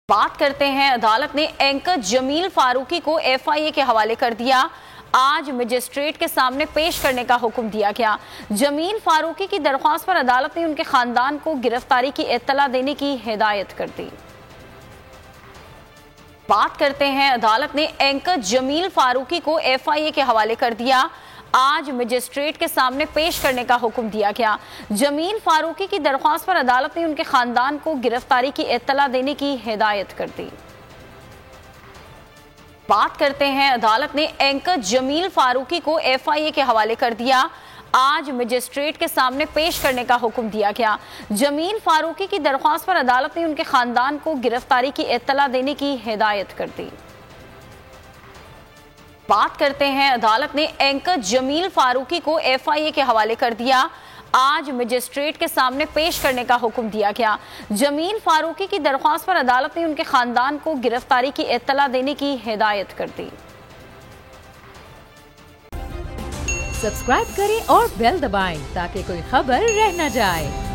बात करते हैं, अदालत ने एंकर जमील फारूकी को एफआईए के हवाले कर दिया। आज मजिस्ट्रेट के सामने पेश करने का हुक्म दिया गया। जमील फारूकी की दरख्वास्त पर अदालत ने उनके खानदान को गिरफ्तारी की इत्तला देने की हिदायत कर दी। बात करते हैं, अदालत ने एंकर जमील फारूकी को एफआईए के हवाले कर दिया। आज मजिस्ट्रेट के सामने पेश करने का हुक्म दिया गया। जमील फारूकी की दरख्वास्त पर अदालत ने उनके खानदान को गिरफ्तारी की इत्तला देने की हिदायत कर दी। बात करते हैं, अदालत ने एंकर जमील फारूकी को एफआईए के हवाले कर दिया। आज मजिस्ट्रेट के सामने पेश करने का हुक्म दिया गया। जमील फारूकी की दरख्वास्त पर अदालत ने उनके खानदान को गिरफ्तारी की इत्तला देने की हिदायत कर दी। बात करते हैं, अदालत ने एंकर जमील फारूकी को एफआईए के हवाले कर दिया। आज मजिस्ट्रेट के सामने पेश करने का हुक्म दिया गया। जमील फारूकी की दरख्वास्त पर अदालत ने उनके खानदान को गिरफ्तारी की इत्तला देने की हिदायत कर दी। सब्सक्राइब करें और बेल दबाएं ताकि कोई खबर रह न जाए।